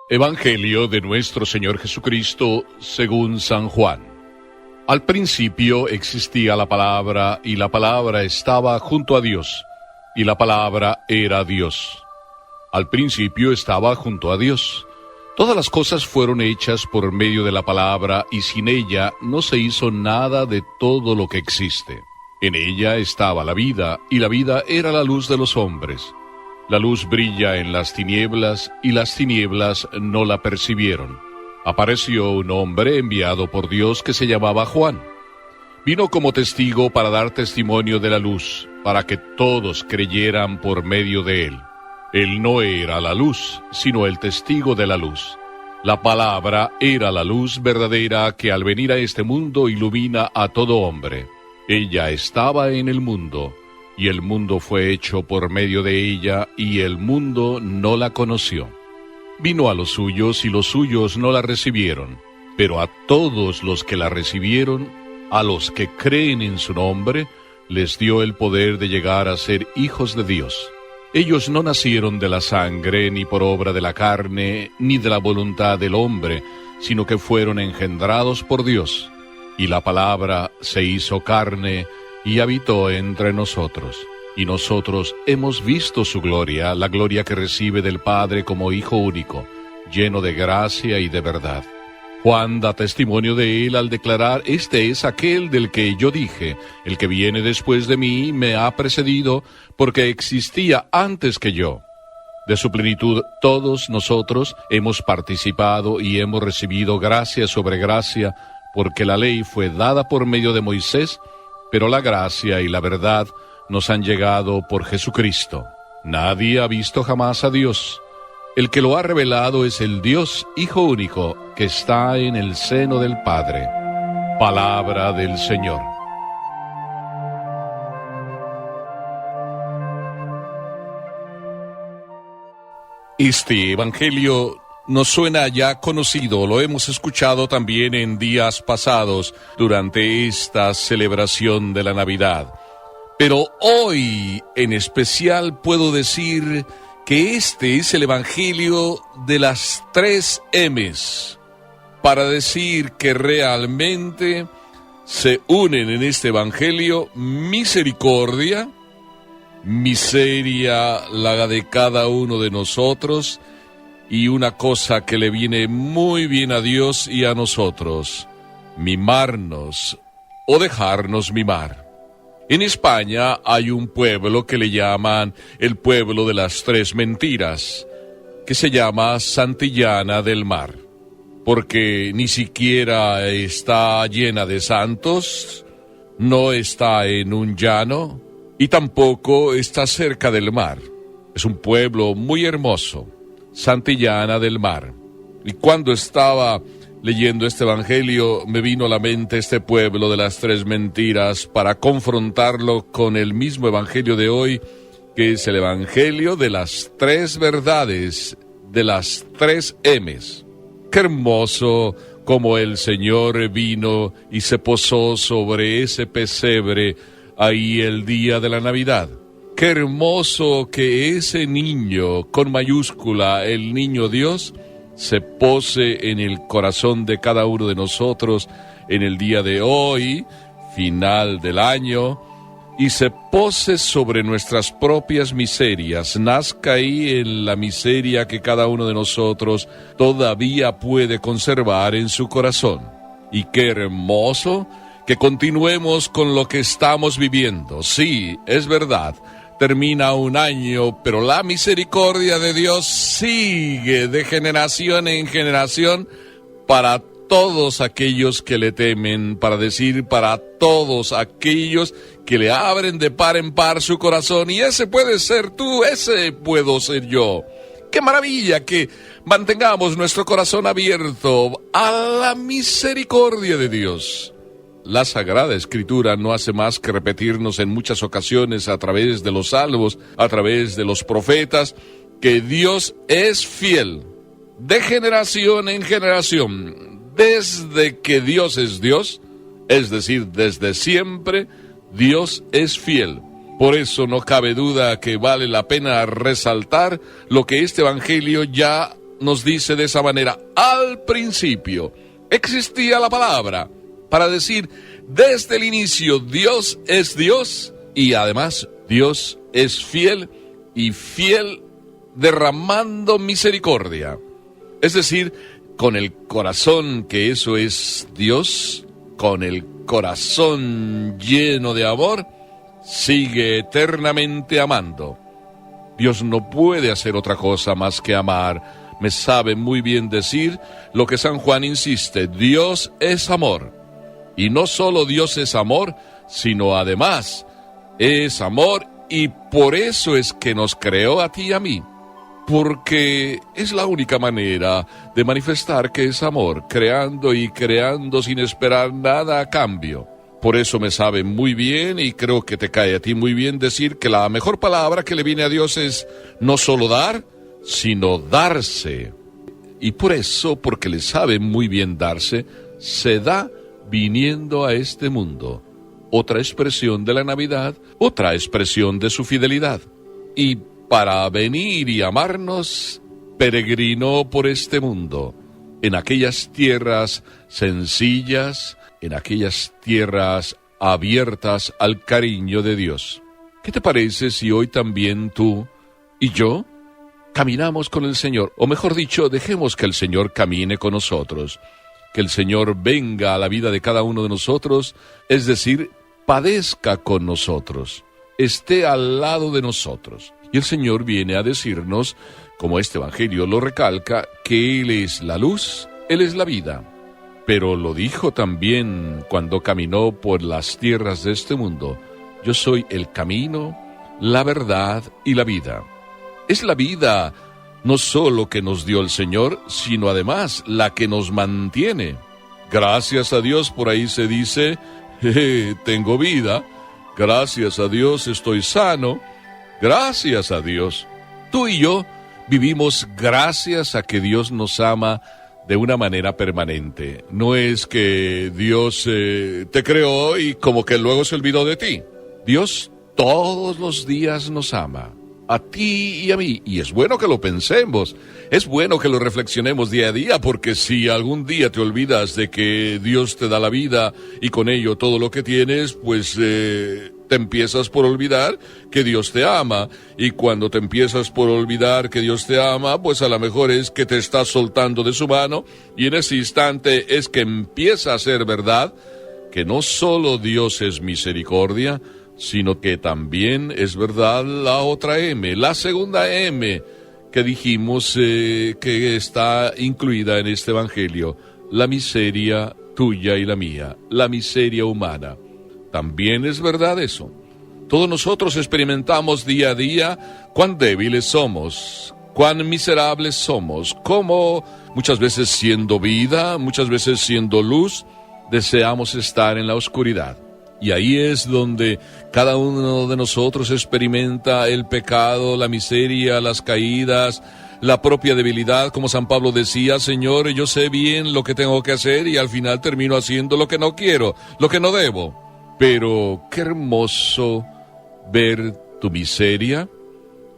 Evangelio de nuestro Señor Jesucristo según San Juan. Al principio existía la palabra, y la palabra estaba junto a Dios, y la palabra era Dios. Al principio estaba junto a Dios. Todas las cosas fueron hechas por medio de la palabra, y sin ella no se hizo nada de todo lo que existe. En ella estaba la vida, y la vida era la luz de los hombres. La luz brilla en las tinieblas, y las tinieblas no la percibieron. Apareció un hombre enviado por Dios que se llamaba Juan. Vino como testigo para dar testimonio de la luz, para que todos creyeran por medio de él. Él no era la luz, sino el testigo de la luz. La palabra era la luz verdadera que al venir a este mundo ilumina a todo hombre. Ella estaba en el mundo, y el mundo fue hecho por medio de ella, y el mundo no la conoció. Vino a los suyos, y los suyos no la recibieron, pero a todos los que la recibieron, a los que creen en su nombre, les dio el poder de llegar a ser hijos de Dios. Ellos no nacieron de la sangre, ni por obra de la carne, ni de la voluntad del hombre, sino que fueron engendrados por Dios. Y la palabra se hizo carne, y habitó entre nosotros. Y nosotros hemos visto su gloria, la gloria que recibe del Padre como Hijo único, lleno de gracia y de verdad. Juan da testimonio de él al declarar: este es aquel del que yo dije, el que viene después de mí me ha precedido, porque existía antes que yo. De su plenitud todos nosotros hemos participado y hemos recibido gracia sobre gracia, porque la ley fue dada por medio de Moisés, pero la gracia y la verdad nos han llegado por Jesucristo. Nadie ha visto jamás a Dios. El que lo ha revelado es el Dios Hijo único, que está en el seno del Padre. Palabra del Señor. Este evangelio nos suena ya conocido, lo hemos escuchado también en días pasados durante esta celebración de la Navidad. Pero hoy en especial puedo decir que este es el evangelio de las 3 M's, para decir que realmente se unen en este evangelio misericordia, miseria, la de cada uno de nosotros, y una cosa que le viene muy bien a Dios y a nosotros: mimarnos o dejarnos mimar. En España hay un pueblo que le llaman el pueblo de las 3 mentiras, que se llama Santillana del Mar, porque ni siquiera está llena de santos, no está en un llano y tampoco está cerca del mar. Es un pueblo muy hermoso, Santillana del Mar. Y cuando estaba leyendo este evangelio, me vino a la mente este pueblo de las 3 mentiras para confrontarlo con el mismo evangelio de hoy, que es el evangelio de las 3 verdades, de las 3 M's. Qué hermoso como el Señor vino y se posó sobre ese pesebre ahí el día de la Navidad. Qué hermoso que ese niño, con mayúscula, el niño Dios, se pose en el corazón de cada uno de nosotros en el día de hoy, final del año, y se pose sobre nuestras propias miserias, nazca ahí en la miseria que cada uno de nosotros todavía puede conservar en su corazón. Y qué hermoso que continuemos con lo que estamos viviendo. Sí, es verdad, termina un año, pero la misericordia de Dios sigue de generación en generación para todos aquellos que le temen, para decir para todos aquellos que le abren de par en par su corazón. Y ese puede ser tú, ese puedo ser yo. ¡Qué maravilla que mantengamos nuestro corazón abierto a la misericordia de Dios! La Sagrada Escritura no hace más que repetirnos en muchas ocasiones a través de los salmos, a través de los profetas, que Dios es fiel, de generación en generación. Desde que Dios es Dios, es decir, desde siempre, Dios es fiel. Por eso no cabe duda que vale la pena resaltar lo que este evangelio ya nos dice de esa manera: al principio existía la palabra, para decir, desde el inicio Dios es Dios, y además Dios es fiel, y fiel derramando misericordia. Es decir, con el corazón que eso es Dios, con el corazón lleno de amor, sigue eternamente amando. Dios no puede hacer otra cosa más que amar. Me sabe muy bien decir lo que San Juan insiste: Dios es amor. Y no solo Dios es amor, sino además es amor, y por eso es que nos creó a ti y a mí. Porque es la única manera de manifestar que es amor, creando y creando sin esperar nada a cambio. Por eso me sabe muy bien, y creo que te cae a ti muy bien, decir que la mejor palabra que le viene a Dios es no solo dar, sino darse. Y por eso, porque le sabe muy bien darse, se da viniendo a este mundo. Otra expresión de la Navidad, otra expresión de su fidelidad. Y para venir y amarnos, peregrinó por este mundo, en aquellas tierras sencillas, en aquellas tierras abiertas al cariño de Dios. ¿Qué te parece si hoy también tú y yo caminamos con el Señor? O mejor dicho, dejemos que el Señor camine con nosotros, que el Señor venga a la vida de cada uno de nosotros, es decir, padezca con nosotros, esté al lado de nosotros. Y el Señor viene a decirnos, como este Evangelio lo recalca, que Él es la luz, Él es la vida. Pero lo dijo también cuando caminó por las tierras de este mundo: yo soy el camino, la verdad y la vida. Es la vida no solo que nos dio el Señor, sino además la que nos mantiene. Gracias a Dios, por ahí se dice, tengo vida, gracias a Dios estoy sano, gracias a Dios. Tú y yo vivimos gracias a que Dios nos ama de una manera permanente. No es que Dios te creó y como que luego se olvidó de ti. Dios todos los días nos ama, a ti y a mí, y es bueno que lo pensemos, es bueno que lo reflexionemos día a día, porque si algún día te olvidas de que Dios te da la vida y con ello todo lo que tienes, pues te empiezas por olvidar que Dios te ama, y cuando te empiezas por olvidar que Dios te ama, pues a lo mejor es que te estás soltando de su mano, y en ese instante es que empieza a ser verdad que no solo Dios es misericordia, sino que también es verdad la otra M, la segunda M que dijimos que está incluida en este Evangelio, la miseria tuya y la mía, la miseria humana. También es verdad eso. Todos nosotros experimentamos día a día cuán débiles somos, cuán miserables somos, cómo muchas veces siendo vida, muchas veces siendo luz, deseamos estar en la oscuridad. Y ahí es donde cada uno de nosotros experimenta el pecado, la miseria, las caídas, la propia debilidad, como San Pablo decía: Señor, yo sé bien lo que tengo que hacer y al final termino haciendo lo que no quiero, lo que no debo. Pero qué hermoso ver tu miseria,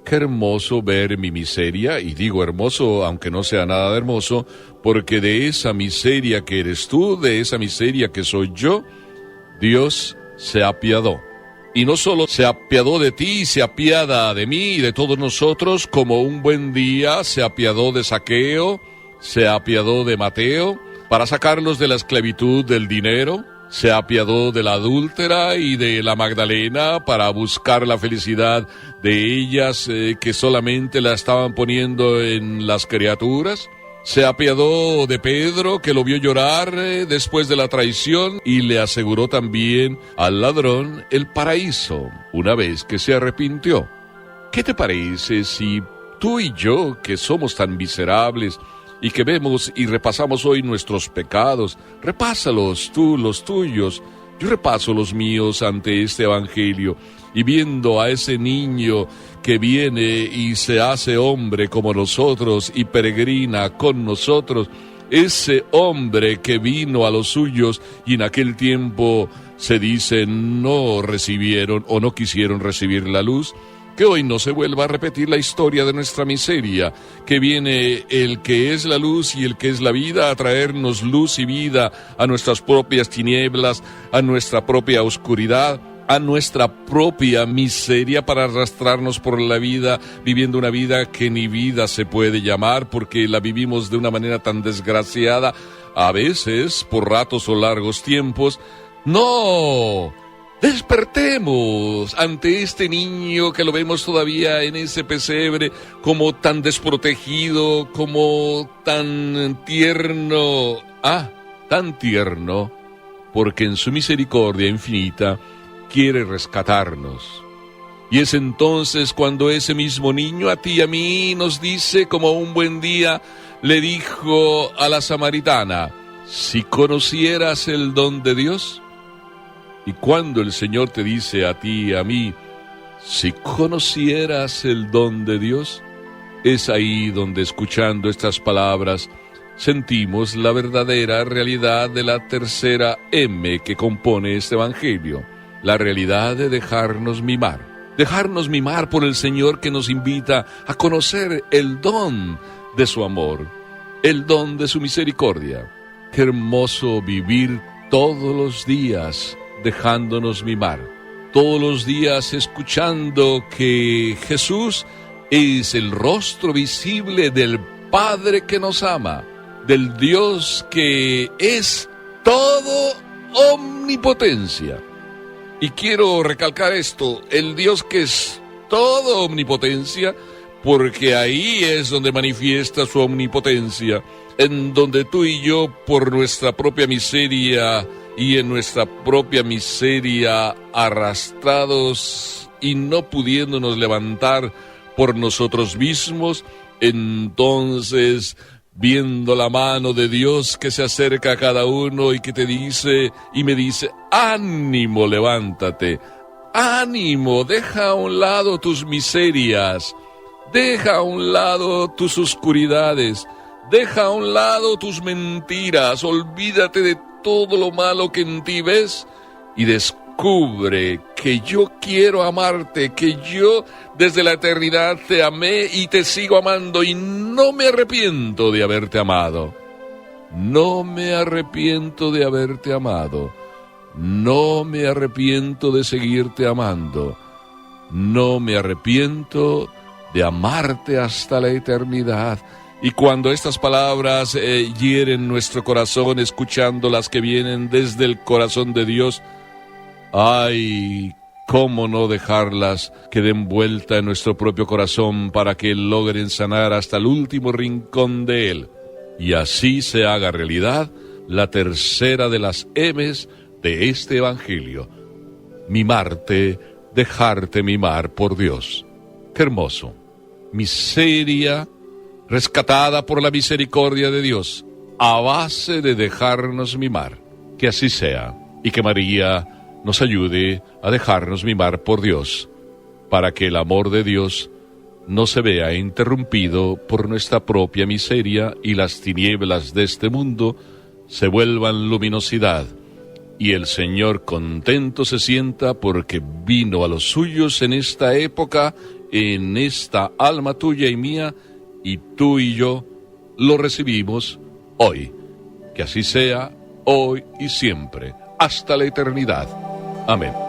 qué hermoso ver mi miseria, y digo hermoso aunque no sea nada de hermoso, porque de esa miseria que eres tú, de esa miseria que soy yo, Dios se apiadó. Y no solo se apiadó de ti, se apiada de mí y de todos nosotros, como un buen día se apiadó de Zaqueo, se apiadó de Mateo, para sacarlos de la esclavitud del dinero, se apiadó de la adúltera y de la Magdalena para buscar la felicidad de ellas que solamente la estaban poniendo en las criaturas. Se apiadó de Pedro, que lo vio llorar después de la traición, y le aseguró también al ladrón el paraíso, una vez que se arrepintió. ¿Qué te parece si tú y yo, que somos tan miserables y que vemos y repasamos hoy nuestros pecados, repásalos tú, los tuyos, yo repaso los míos ante este Evangelio, y viendo a ese niño que viene y se hace hombre como nosotros y peregrina con nosotros, ese hombre que vino a los suyos y en aquel tiempo se dice no recibieron o no quisieron recibir la luz, Que hoy no se vuelva a repetir la historia de nuestra miseria, que viene el que es la luz y el que es la vida a traernos luz y vida a nuestras propias tinieblas, a nuestra propia oscuridad, a nuestra propia miseria para arrastrarnos por la vida, viviendo una vida que ni vida se puede llamar porque la vivimos de una manera tan desgraciada, a veces por ratos o largos tiempos. ¡No! Despertemos ante este niño que lo vemos todavía en ese pesebre como tan desprotegido, como tan tierno. Tan tierno, porque en su misericordia infinita quiere rescatarnos. Y es entonces cuando ese mismo niño a ti y a mí nos dice, como un buen día le dijo a la samaritana, si conocieras el don de Dios. Y cuando el Señor te dice a ti y a mí, si conocieras el don de Dios, es ahí donde, escuchando estas palabras, sentimos la verdadera realidad de la tercera M que compone este Evangelio, la realidad de dejarnos mimar por el Señor que nos invita a conocer el don de su amor, el don de su misericordia. Qué hermoso vivir todos los días dejándonos mimar, todos los días escuchando que Jesús es el rostro visible del Padre que nos ama, del Dios que es todo omnipotencia. Y quiero recalcar esto, el Dios que es todo omnipotencia, porque ahí es donde manifiesta su omnipotencia, en donde tú y yo, por nuestra propia miseria y en nuestra propia miseria arrastrados y no pudiéndonos levantar por nosotros mismos, entonces viendo la mano de Dios que se acerca a cada uno y que te dice y me dice, ánimo, levántate, ánimo, deja a un lado tus miserias, deja a un lado tus oscuridades, deja a un lado tus mentiras, olvídate de todo lo malo que en ti ves y descubre que yo quiero amarte, que yo desde la eternidad te amé y te sigo amando y no me arrepiento de haberte amado. No me arrepiento de haberte amado. No me arrepiento de seguirte amando. No me arrepiento de amarte hasta la eternidad. Y cuando estas palabras hieren nuestro corazón, escuchando las que vienen desde el corazón de Dios, ¡ay! ¿Cómo no dejarlas que den vuelta en nuestro propio corazón para que logren sanar hasta el último rincón de él? Y así se haga realidad la tercera de las M's de este Evangelio. Mimarte, dejarte mimar por Dios. ¡Qué hermoso! Miseria rescatada por la misericordia de Dios, a base de dejarnos mimar. Que así sea, y que María nos ayude a dejarnos mimar por Dios, para que el amor de Dios no se vea interrumpido por nuestra propia miseria y las tinieblas de este mundo se vuelvan luminosidad, y el Señor contento se sienta porque vino a los suyos en esta época, en esta alma tuya y mía, y tú y yo lo recibimos hoy. Que así sea, hoy y siempre, hasta la eternidad. Amén.